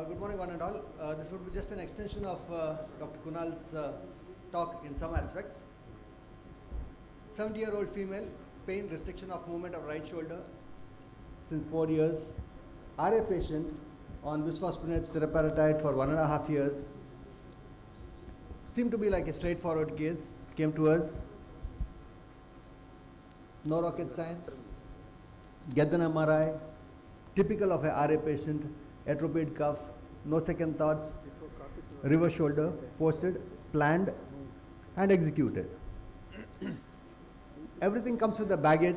Good morning, one and all. This would be just an extension of Dr. Kunal's talk in some aspects. 70-year-old female, pain, restriction of movement of right shoulder since 4 years. RA patient on bisphosphonates teriparatide for 1.5 years. Seemed to be like a straightforward case. Came to us. No rocket science. Get an MRI. Typical of a RA patient. Atrophied cuff. No second thoughts. Reverse shoulder. Posted. Planned. And executed. Everything comes with the baggage.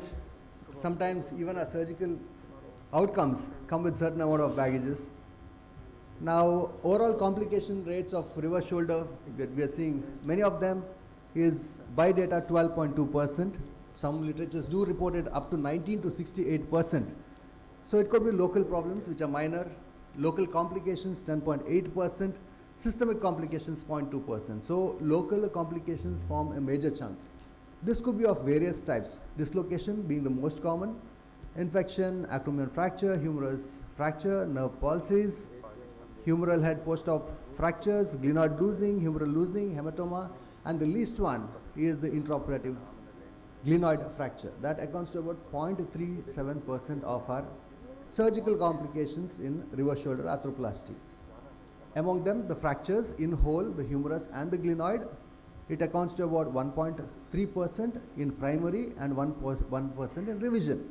Sometimes even our surgical outcomes come with certain amount of baggages. Now, overall complication rates of reverse shoulder that we are seeing, many of them is by data 12.2%. Some literatures do report it up to 19 to 68%. So it could be local problems which are minor, local complications 10.8%, systemic complications 0.2%. So local complications form a major chunk. This could be of various types, dislocation being the most common, infection, acromion fracture, humerus fracture, nerve palsies, humeral head post-op fractures, glenoid loosening, humeral loosening, hematoma, and the least one is the intraoperative glenoid fracture. That accounts to about 0.37% of our surgical complications in reverse shoulder arthroplasty. Among them, the fractures in whole, the humerus and the glenoid, it accounts to about 1.3% in primary and 1% in revision.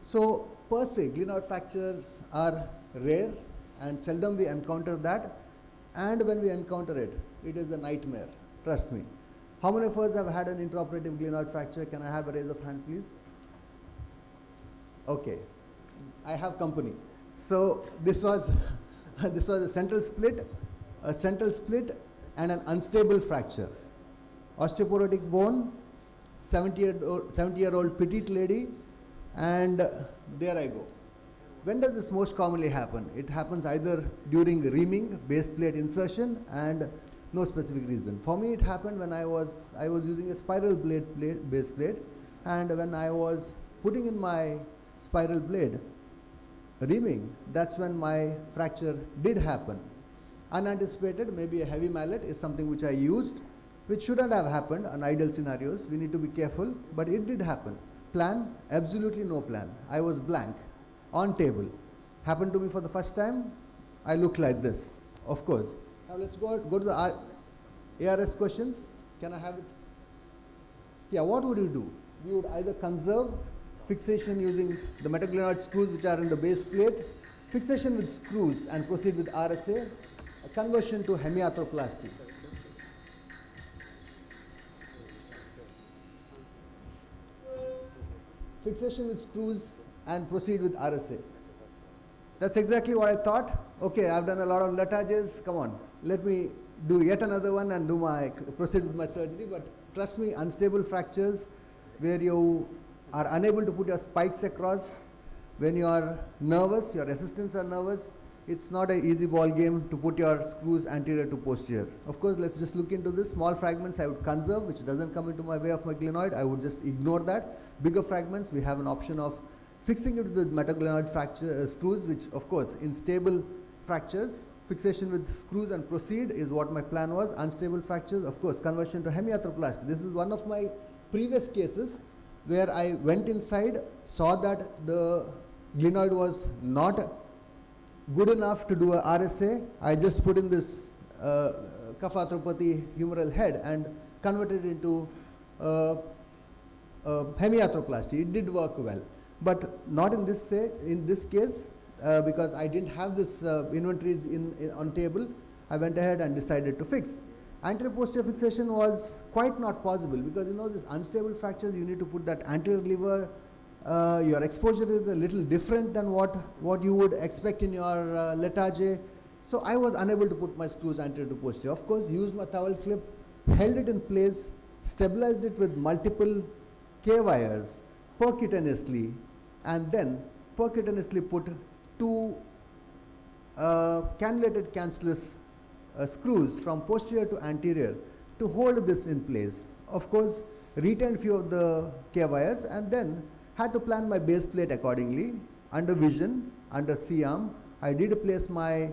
So per se, glenoid fractures are rare and seldom we encounter that, and when we encounter it, it is a nightmare, trust me. How many of us have had an intraoperative glenoid fracture? Can I have a raise of hand, please? Okay, I have company. So this was this was a central split and an unstable fracture. Osteoporotic bone, 70-year-old petite lady, and there I go. When does this most commonly happen? It happens either during reaming, base plate insertion, and no specific reason. For me, it happened when I was using a spiral base plate, and when I was putting in my spiral blade, reaming, that's when my fracture did happen. Unanticipated, maybe a heavy mallet is something which I used, which shouldn't have happened on ideal scenarios. We need to be careful, but it did happen. Plan? Absolutely no plan. I was blank. On table. Happened to me for the first time. I look like this, of course. Now let's go to the ARS questions. Can I have it? Yeah, what would you do? We would either conserve fixation using the metaglenoid screws which are in the base plate, fixation with screws and proceed with RSA, a conversion to hemiarthroplasty. Fixation with screws and proceed with RSA. That's exactly what I thought. Okay, I've done a lot of letages. Come on, let me do yet another one and proceed with my surgery. But trust me, unstable fractures where you are unable to put your spikes across, when you are nervous, your assistants are nervous, it's not an easy ball game to put your screws anterior to posterior. Of course, let's just look into this. Small fragments I would conserve, which doesn't come into my way of my glenoid. I would just ignore that. Bigger fragments, we have an option of fixing it with the metaglenoid fracture screws, which of course in stable fractures, fixation with screws and proceed is what my plan was. Unstable fractures, of course, conversion to hemiarthroplasty. This is one of my previous cases where I went inside, saw that the glenoid was not good enough to do a RSA. I just put in this cuff arthropathy humeral head and converted it into hemiarthroplasty. It did work well, but not in this case because I didn't have this inventories on table. I went ahead and decided to fix. Anterior posterior fixation was quite not possible because these unstable fractures, you need to put that anterior lever. Your exposure is a little different than what you would expect in your letage. So I was unable to put my screws anterior to posterior. Of course, used my towel clip, held it in place, stabilized it with multiple K-wires percutaneously, and then percutaneously put two cannulated cancellous screws from posterior to anterior to hold this in place. Of course, retained few of the K-wires and then had to plan my base plate accordingly. Under vision, under C-arm, I did place my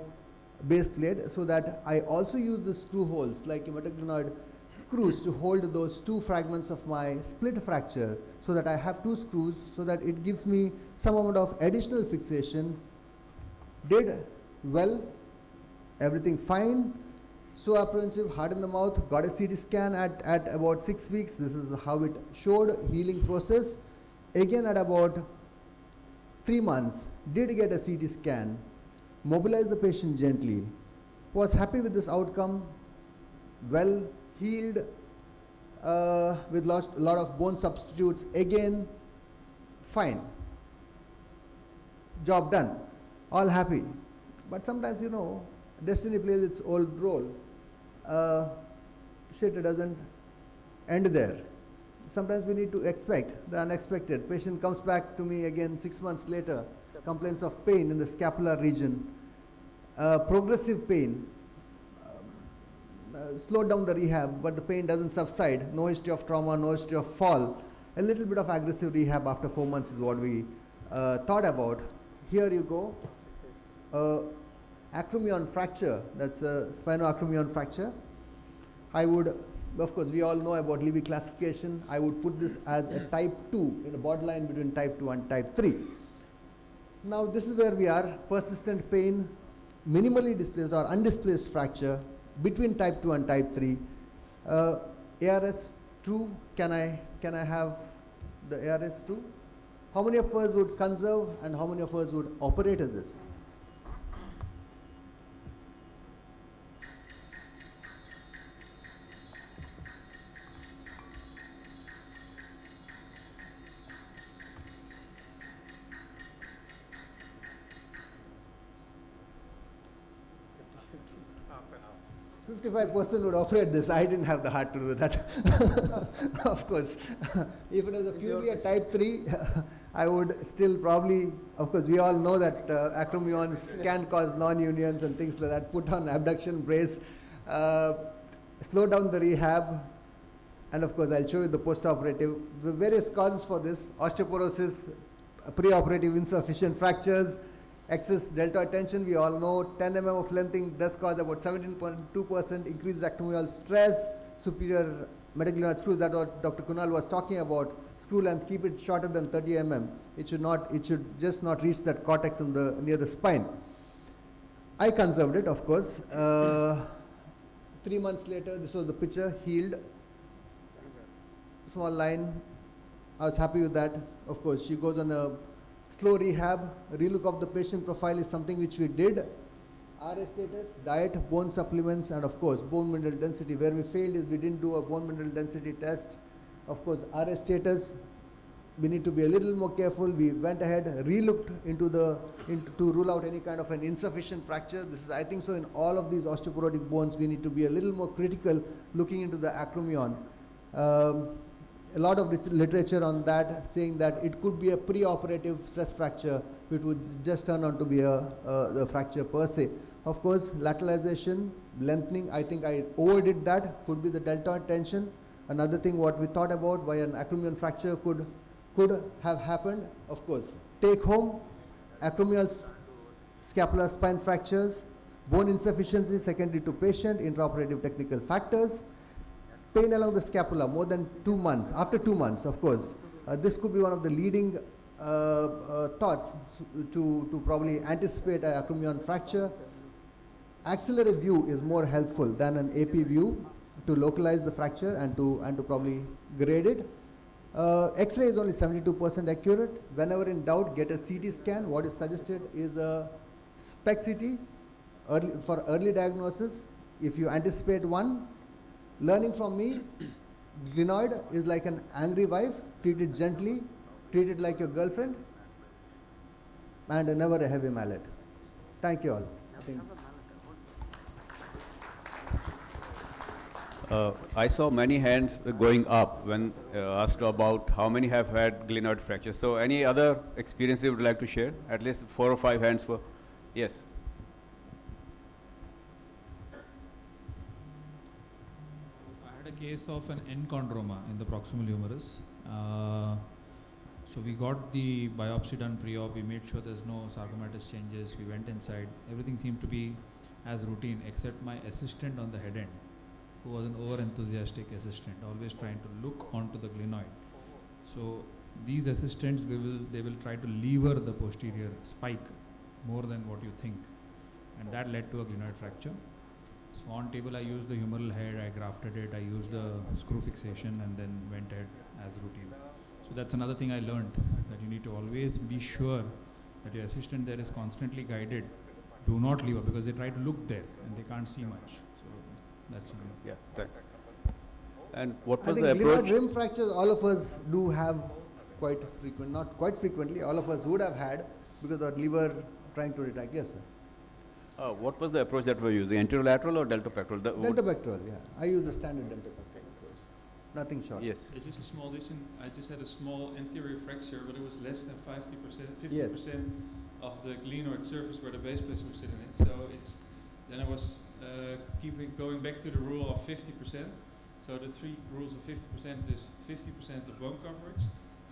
base plate, so that I also use the screw holes like glenoid screws to hold those two fragments of my split fracture, so that I have two screws, so that it gives me some amount of additional fixation. Did well, everything fine. So apprehensive, hard in the mouth, got a CT scan at about 6 weeks. This is how it showed, healing process. Again at about 3 months, did get a CT scan, mobilized the patient gently, was happy with this outcome, well healed, with lot of bone substitutes, again, fine. Job done, all happy. But sometimes, destiny plays its old role. It doesn't end there. Sometimes we need to expect the unexpected. Patient comes back to me again 6 months later, complains of pain in the scapular region, progressive pain, slowed down the rehab, but the pain doesn't subside, no history of trauma, no history of fall. A little bit of aggressive rehab after 4 months is what we thought about. Here you go. Acromion fracture, that's a spinoacromion fracture. I would, of course, we all know about Levy classification. I would put this as a type 2, in a borderline between type 2 and type 3. Now this is where we are, persistent pain, minimally displaced or undisplaced fracture between type 2 and type 3. ARS 2, can I have the ARS 2? How many of us would conserve and how many of us would operate at this? Half an hour. 55% would operate this. I didn't have the heart to do that. Of course. If it was a purely a type 3, I would still probably, of course, we all know that acromions can cause non-unions and things like that. Put on abduction brace, slow down the rehab, and of course, I'll show you the post-operative. The various causes for this: osteoporosis, pre-operative insufficient fractures, excess deltoid tension. We all know 10 mm of lengthening does cause about 17.2% increased acromial stress, superior metaglenoid screws, that what Dr. Kunal was talking about. Screw length, keep it shorter than 30 mm. It should just not reach that cortex near the spine. I conserved it, of course. 3 months later, this was the picture, healed. Small line. I was happy with that. Of course, she goes on a slow rehab. Relook of the patient profile is something which we did. RS status, diet, bone supplements, and of course bone mineral density. Where we failed is we didn't do a bone mineral density test. Of course, RS status, we need to be a little more careful. We went ahead, relooked to rule out any kind of an insufficient fracture. This is, I think so, in all of these osteoporotic bones, we need to be a little more critical looking into the acromion. A lot of literature on that saying that it could be a pre-operative stress fracture, which would just turn out to be a fracture per se. Of course, lateralization, lengthening, I think I overdid that, could be the deltoid tension. Another thing what we thought about why an acromion fracture could have happened, of course, take home, acromial scapular spine fractures, bone insufficiency secondary to patient, intraoperative technical factors, pain along the scapula more than 2 months, after 2 months, of course. This could be one of the leading thoughts to probably anticipate an acromion fracture. Axillary view is more helpful than an AP view to localize the fracture and to probably grade it. X-ray is only 72% accurate. Whenever in doubt, get a CT scan. What is suggested is a SPECT CT for early diagnosis. If you anticipate one, learning from me, glenoid is like an angry wife. Treat it gently, treat it like your girlfriend, and never a heavy mallet. Thank you all. I saw many hands going up when asked about how many have had glenoid fracture. So any other experience you would like to share? At least 4 or 5 hands for, yes. I had a case of an enchondroma in the proximal humerus. So we got the biopsy done pre-op. We made sure there's no sarcomatous changes. We went inside. Everything seemed to be as routine, except my assistant on the head end, who was an over-enthusiastic assistant, always trying to look onto the glenoid. So these assistants, they will try to lever the posterior spike more than what you think, and that led to a glenoid fracture. So on table I used the humeral head, I grafted it, I used the screw fixation, and then went ahead as routine. So that's another thing I learned, that you need to always be sure that your assistant there is constantly guided. Do not lever, because they try to look there and they can't see much. So that's one. Yeah, thanks. And what I was think the approach? glenoid rim fractures, all of us do have quite frequent, not quite frequently, all of us would have had because of lever trying to retract. Yes, sir. What was the approach that we were using? Anterolateral or deltopectoral? Deltopectoral, yeah. I use the standard deltopectoral approach. Nothing short. Yes. It's just a small addition. I just had a small anterior fracture, but it was less than 50%, Yes. 50% of the glenoid surface where the base plates were sitting in. So then I was going back to the rule of 50%. So the three rules of 50% is 50% of bone coverage,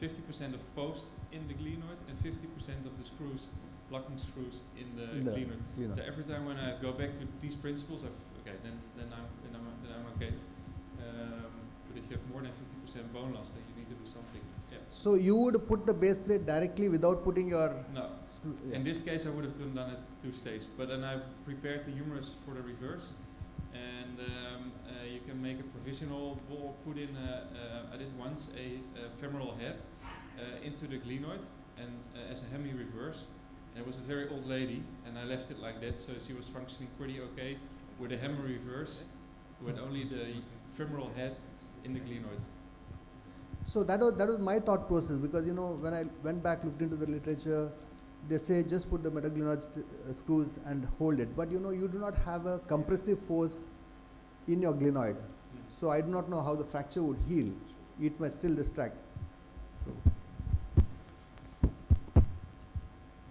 50% of post in the glenoid, and 50% of the screws, locking screws in the glenoid. So every time when I go back to these principles, then I'm okay. But if you have more than 50% bone loss, then you need to do something. Yeah. So you would put the base plate directly without putting your No. screw? In this case, I would have done it two stages, but then I prepared the humerus for the reverse, and you can make a provisional ball. Put in. I did once a femoral head into the glenoid, and as a hemi reverse. And it was a very old lady, and I left it like that, so she was functioning pretty okay with a hemi reverse, with only the femoral head in the glenoid. So that was my thought process, because when I went back, looked into the literature, they say just put the metaglenoid screws and hold it. But you do not have a compressive force in your glenoid. So I do not know how the fracture would heal. It might still distract.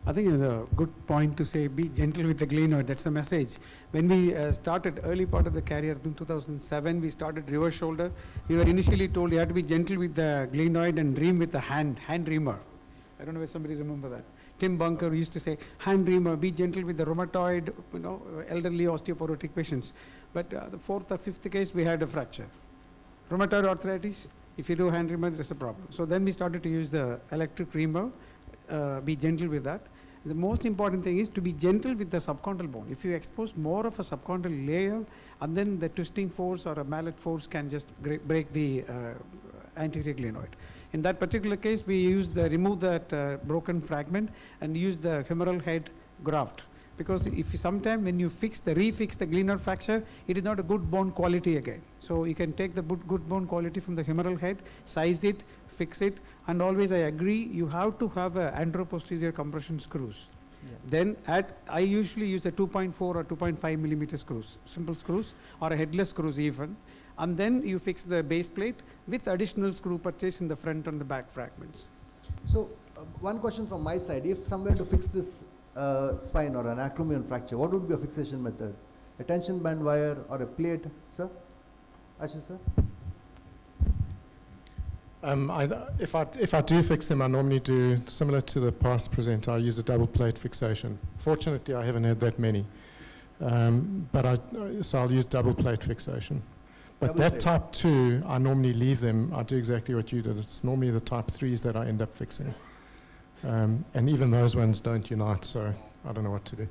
I think it's a good point to say be gentle with the glenoid. That's the message. When we started early part of the career in 2007, we started reverse shoulder. We were initially told you have to be gentle with the glenoid and ream with the hand reamer. I don't know if somebody remember that. Tim Bunker used to say, hand reamer, be gentle with the rheumatoid, elderly osteoporotic patients. But the fourth or fifth case, we had a fracture. Rheumatoid arthritis, if you do hand reamer, there's a problem. So then we started to use the electric reamer, be gentle with that. The most important thing is to be gentle with the subchondral bone. If you expose more of a subchondral layer, and then the twisting force or a mallet force can just break the anterior glenoid. In that particular case, we remove that broken fragment and use the humeral head graft. Because if sometime when you refix the glenoid fracture, it is not a good bone quality again. So you can take the good bone quality from the humeral head, size it, fix it, and always I agree you have to have a anteroposterior compression screws. Yeah. Then I usually use a 2.4 or 2.5 millimeter screws, simple screws or a headless screws even, and then you fix the base plate with additional screw purchase in the front and the back fragments. So one question from my side: if somewhere to fix this spine or an acromion fracture, what would be a fixation method? A tension band wire or a plate, sir? Ashish, sir? If I do fix them, I normally do similar to the past presenter. I use a double plate fixation. Fortunately, I haven't had that many, so I'll use double plate fixation. But Double that plate. type 2, I normally leave them. I do exactly what you did. It's normally the type 3s that I end up fixing, and even those ones don't unite. So I don't know what to do.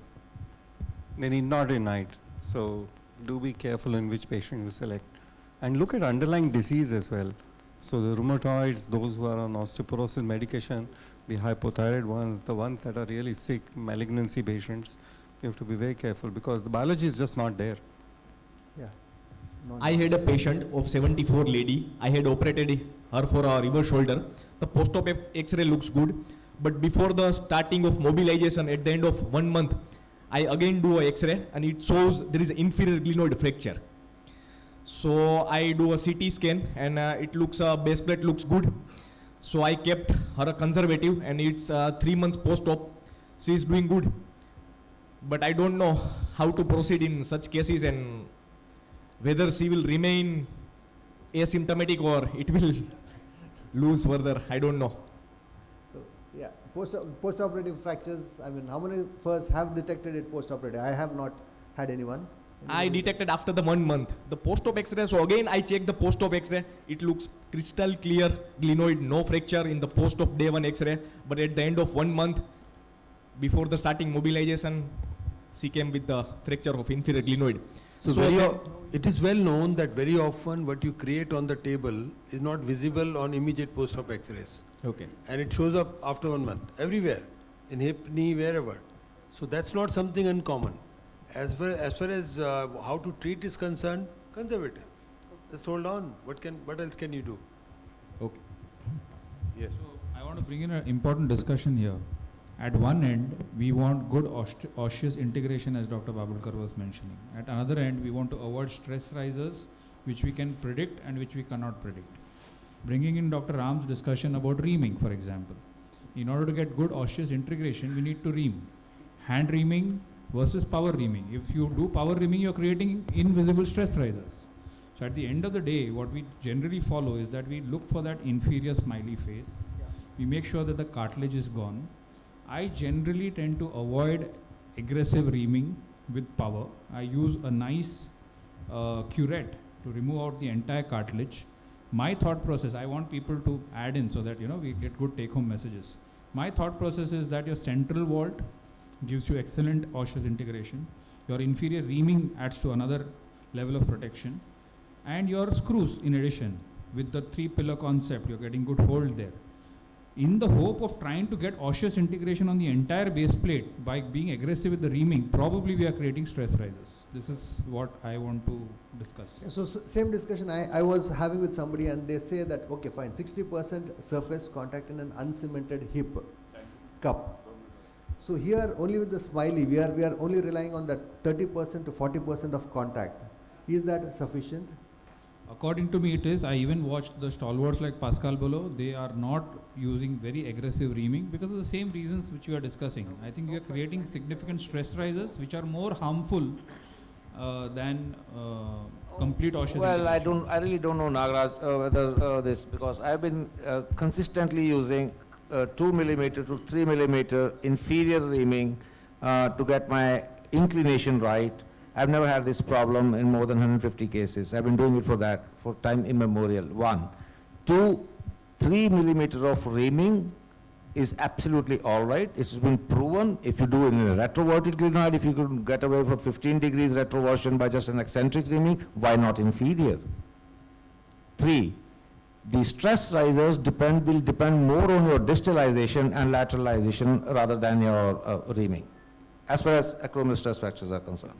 They need not unite. So do be careful in which patient you select, and look at underlying disease as well. So the rheumatoids, those who are on osteoporosis medication, the hypothyroid ones, the ones that are really sick, malignancy patients, you have to be very careful because the biology is just not there. Yeah. I had a patient of 74 lady. I had operated her for a reverse shoulder. The post-op X-ray looks good, but before the starting of mobilization at the end of 1 month, I again do a X-ray and it shows there is an inferior glenoid fracture. So I do a CT scan and it looks base plate looks good. So I kept her conservative and it's 3 months post-op. She is doing good, but I don't know how to proceed in such cases and whether she will remain asymptomatic or it will lose further. I don't know. So yeah, post-operative fractures. I mean, how many first have detected it post-operative? I have not Had anyone? I detected after the 1 month. The post-op X-ray, so again I checked the post-op X-ray. It looks crystal clear, glenoid, no fracture in the post-op day 1 X-ray. But at the end of 1 month, before the starting mobilization, she came with the fracture of inferior glenoid. So again- it is well known that very often what you create on the table is not visible on immediate post-op X-rays. Okay. And it shows up after 1 month, everywhere, in hip, knee, wherever. So that's not something uncommon. As far as how to treat is concerned, conservative. Just hold on. What else can you do? Okay. Yes. So I want to bring in an important discussion here. At one end, we want good osseous integration, as Dr. Babulkar was mentioning. At another end, we want to avoid stress risers, which we can predict and which we cannot predict. Bringing in Dr. Ram's discussion about reaming, for example. In order to get good osseous integration, we need to ream. Hand reaming versus power reaming. If you do power reaming, you're creating invisible stress risers. So at the end of the day, what we generally follow is that we look for that inferior smiley face. We make sure that the cartilage is gone. I generally tend to avoid aggressive reaming with power. I use a nice curette to remove out the entire cartilage. My thought process, I want people to add in so that we get good take-home messages. My thought process is that your central vault gives you excellent osseous integration. Your inferior reaming adds to another level of protection. And your screws, in addition, with the 3-pillar concept, you're getting good hold there. In the hope of trying to get osseous integration on the entire base plate by being aggressive with the reaming, probably we are creating stress risers. This is what I want to discuss. So same discussion I was having with somebody, and they say that, okay, fine, 60% surface contact in an uncemented hip cup. So here only with the smiley, we are only relying on that 30% to 40% of contact. Is that sufficient? According to me, it is. I even watched the stalwarts like Pascal Bolo. They are not using very aggressive reaming because of the same reasons which you are discussing. I think we are creating significant stress risers which are more harmful than complete osseous Well, integration. I really don't know, Nagaraj, whether this, because I've been consistently using 2 millimeter to 3 millimeter inferior reaming to get my inclination right. I've never had this problem in more than 150 cases. I've been doing it for time immemorial. 1. 2, 3 millimeter of reaming is absolutely all right. It's been proven. If you do it in a retroverted glenoid, if you could get away from 15 degrees retroversion by just an eccentric reaming, why not inferior? 3, the stress risers will depend more on your distalization and lateralization rather than your reaming, as far as acromial stress fractures are concerned.